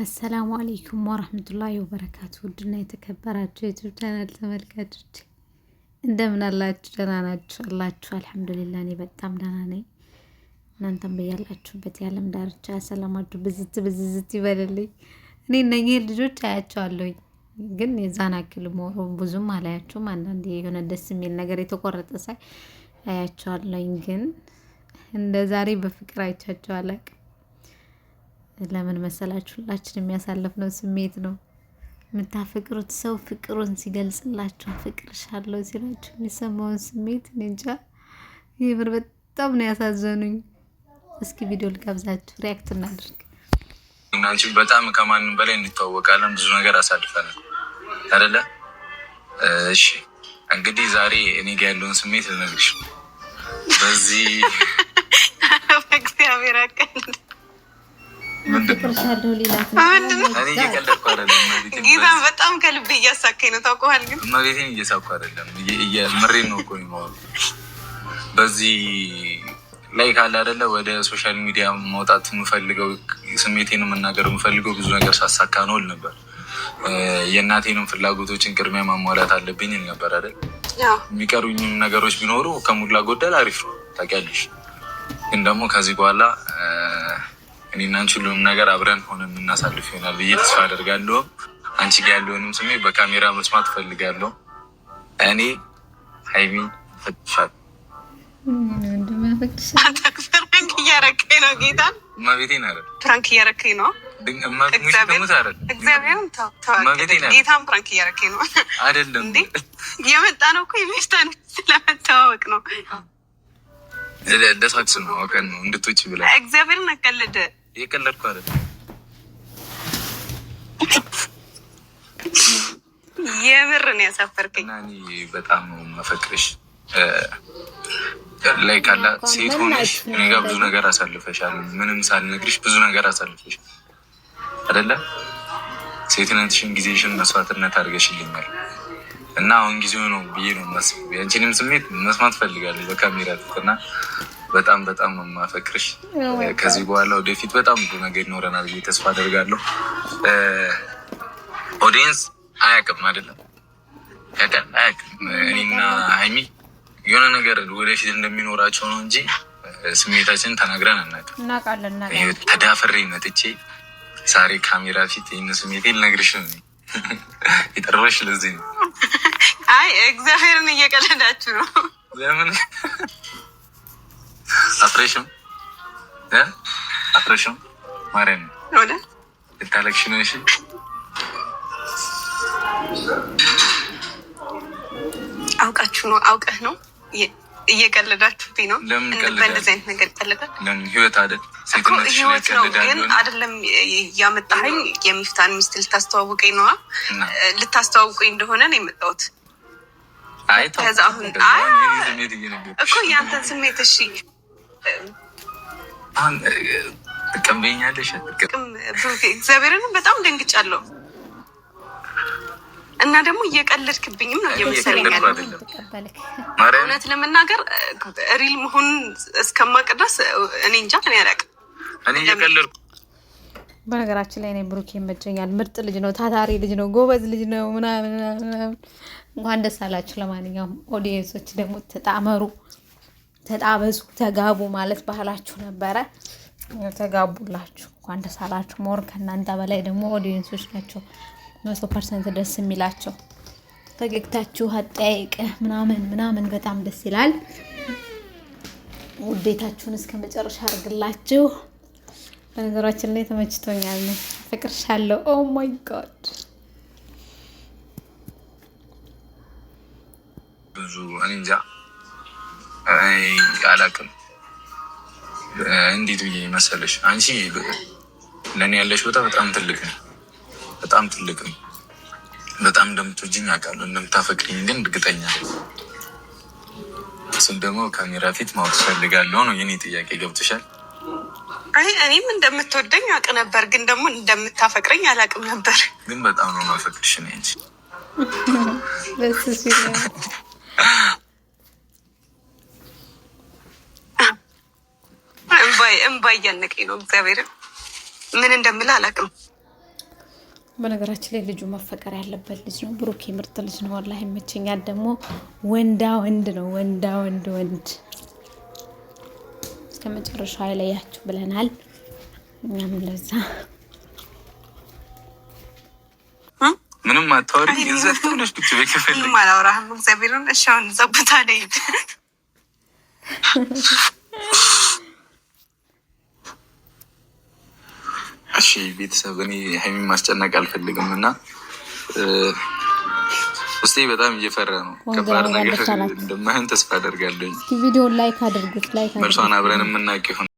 አሰላሙ አለይኩም ወራህመቱላሂ ወበረካቱ። ውድና የተከበራችሁ የዩቲዩብ ቻናል ተመልካቾች እንደምን አላችሁ? ደህና ናችሁ አላችሁ? አልሐምዱሊላህ እኔ በጣም ደህና ነኝ። እናንተም በያላችሁበት የዓለም ዳርቻ ሰላማችሁ ብዝት ይበልልኝ። እኔ እነኚህ ልጆች አያቸዋለሁኝ ግን የዛን አክል ሞሮ ብዙም አላያቸውም። አንዳንዴ የሆነ ደስ የሚል ነገር የተቆረጠ ሳይ አያቸዋለሁኝ ግን እንደ ዛሬ በፍቅር አይቻቸው አላውቅም። ለምን መሰላችሁ? ሁላችን የሚያሳልፍነው ስሜት ነው። የምታፈቅሩት ሰው ፍቅሩን ሲገልጽላችሁ አፈቅርሻለሁ ሲላችሁ የሚሰማውን ስሜት እንጃ። ይብር በጣም ነው ያሳዘኑኝ። እስኪ ቪዲዮ ልጋብዛችሁ፣ ሪያክት እናድርግ። እናንቺ በጣም ከማንም በላይ እንተዋወቃለን፣ ብዙ ነገር አሳልፈናል አይደለ? እሺ እንግዲህ ዛሬ እኔ ጋር ያለውን ስሜት ልነግርሽ በዚህ እግዚአብሔር አቀል ጌታን በጣም ከልቤ እያሳካኝ ነው። ታውቀዋል። ግን እመቤቴን እየሳኩ አይደለም፣ ምሬን ነው እኮ የሚሆነው። በዚህ ላይ ካለ አይደለ ወደ ሶሻል ሚዲያ ማውጣት የምፈልገው ስሜቴን መናገር የምፈልገው ብዙ ነገር ሳሳካ ነው ነበር። የእናቴንም ፍላጎቶችን ቅድሚያ ማሟላት አለብኝ ነበር አይደል? የሚቀሩኝም ነገሮች ቢኖሩ ከሞላ ጎደል አሪፍ ነው ታውቂያለሽ። ግን ደግሞ ከዚህ በኋላ እኔና አንቺ ሁሉንም ነገር አብረን ሆነ የምናሳልፍ ይሆናል ብዬ ተስፋ አደርጋለሁ። አንቺ ጋር ያለውንም ስሜት በካሜራ መስማት ፈልጋለሁ። እኔ ሀይሚ ፈትሻለሁ። ፍራንክ እያረከኝ ነው ጌታን። እመቤቴን አይደል? ፍራንክ እያረከኝ ነው። እግዚአብሔርን ጌታን ፍራንክ እያረከኝ ነው አይደለም እንዴ? የመጣ ነው እኮ የሚፍታን ስለመተዋወቅ ነው። ደሳች ነው አውቀን ነው እንድትውጪ ብላ እግዚአብሔርን አቀለደ። የቀለድኩ አይደል? የምር ነው ያሳፈርከኝ። እና እኔ በጣም ነው የማፈቅርሽ። ላይ ካላ ሴት ሆነሽ እኔ ጋር ብዙ ነገር አሳልፈሻል። ምንም ሳልነግርሽ ብዙ ነገር አሳልፈሻል አይደለ? ሴትነትሽን፣ ጊዜሽን መስዋዕትነት አድርገሽልኛል እና አሁን ጊዜው ነው ብዬ ነው የማስበው። የአንቺንም ስሜት መስማት ፈልጋለሁ በካሜራ ፊት እና በጣም በጣም ነው የማፈቅርሽ። ከዚህ በኋላ ወደፊት በጣም ብዙ ነገር ይኖረናል ብዬ ተስፋ አደርጋለሁ። ኦዲየንስ አያውቅም አይደለም? ያውቃል አያውቅም? እኔና ሀይሚ የሆነ ነገር ወደፊት እንደሚኖራቸው ነው እንጂ ስሜታችንን ተናግረን አናውቅም። ተዳፈሬ መጥቼ ዛሬ ካሜራ ፊት ይህን ስሜቴ ልነግርሽ ነው የጠራሁሽ። ለዚህ ነው። አይ እግዚአብሔርን እየቀለዳችሁ ነው። ለምን አፍሬሽም አፍሬሽም ማርያም ወደ ልታለቅሽ ነው? እሺ አውቃችሁ ነው፣ አውቀህ ነው እየቀለዳችሁብኝ ነው። በእንደዚህ አይነት ነገር ይቀለዳል? ህይወት አይደል? ህይወት ነው። ግን አይደለም ያመጣኸኝ የሚፍታን ሚስት ልታስተዋውቀኝ ነዋ። ልታስተዋውቀኝ እንደሆነ ነው የመጣሁት። ከዛ አሁን እኮ ያንተን ስሜት እሺ ትቀበኛለሽ? እግዚአብሔርን በጣም ደንግጫለሁ። እና ደግሞ እየቀለድክብኝም ነው እየመሰለኝ ያለው። እውነት ለመናገር ሪል መሆን እስከማውቅ ድረስ እኔ እንጃ፣ እኔ አላውቅም። እኔ እየቀለድኩ በነገራችን ላይ እኔ ብሩክ ይመቸኛል። ምርጥ ልጅ ነው፣ ታታሪ ልጅ ነው፣ ጎበዝ ልጅ ነው ምናምን። እንኳን ደስ አላችሁ። ለማንኛውም ኦዲየንሶች ደግሞ ተጣመሩ፣ ተጣበሱ፣ ተጋቡ ማለት ባህላችሁ ነበረ። ተጋቡላችሁ፣ እንኳን ደስ አላችሁ። ሞር ከእናንተ በላይ ደግሞ ኦዲየንሶች ናቸው 100% ደስ የሚላቸው። ፈገግታችሁ፣ አጠያይቅ ምናምን በጣም ደስ ይላል። ውዴታችሁን እስከ መጨረሻ አድርግላችሁ። በነገራችን ላይ ተመችቶኛል። ፍቅርሻለሁ። ኦ ማይ ጋድ ብዙ እኔ እንጃ አላውቅም። እንዴት ብዬ መሰለሽ፣ አንቺ ለእኔ ያለሽ ቦታ በጣም ትልቅ ነው፣ በጣም ትልቅ ነው። በጣም እንደምትወጂኝ አውቃለሁ፣ እንደምታፈቅሪኝ ግን እርግጠኛ ነኝ። እሱም ደግሞ ካሜራ ፊት ማወቅ ፈልጋለሁ ነው የኔ ጥያቄ። ገብቶሻል? አይ እኔም እንደምትወደኝ አውቅ ነበር፣ ግን ደግሞ እንደምታፈቅረኝ አላውቅም ነበር። ግን በጣም ነው ማፈቅርሽ ነው እንጂ እምባ እያነቀኝ ነው። እግዚአብሔርን ምን እንደምልህ አላውቅም። በነገራችን ላይ ልጁ መፈቀር ያለበት ልጅ ነው። ብሩክ ምርጥ ልጅ ነው። ወላሂ ይመቸኛል። ደግሞ ወንዳ ወንድ ነው። ወንዳ ወንድ እስከ መጨረሻው አይለያችሁ ብለናል። እኛም ለዛ ምንም አታወሪ ይዘጥልሽ ብቻ በከፈል ማላውራህም እግዚአብሔርን እሻውን ዘብታ ላይ እሺ ቤተሰብ እኔ ሀይሚን ማስጨነቅ አልፈልግም እና ውስጤ በጣም እየፈራ ነው። ከባድ ነገር እንደማይሆን ተስፋ አደርጋለሁ። ቪዲዮ ላይክ አድርጉት። መልሷን አብረን የምናውቅ ይሆን